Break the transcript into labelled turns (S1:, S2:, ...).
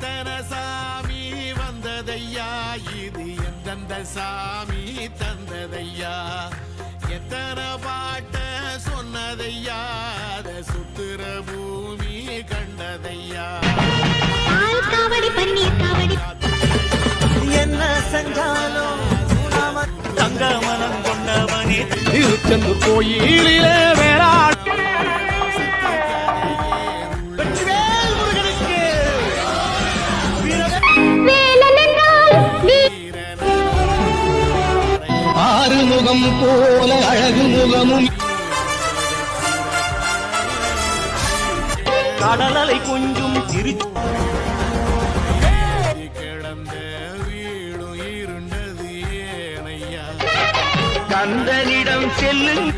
S1: எத்தனை சாமி வந்ததையா, இது எந்தெந்த சாமி தந்ததையா, எத்தனை பாட்ட சொன்னதையா, அதை சுத்துற பூமி கண்டதையா.
S2: என்ன செஞ்சாலும் தங்க மனம் கொண்டவனே திருச்செந்தூர் கோயிலிலே வேளாண் ஆறுமுகம் போல அழகு முகமும் கடலலை கொஞ்சம் திருச்சி
S1: கிடந்த வீடும் இருண்டது ஏனையா,
S2: கந்தனிடம் செல்லுங்க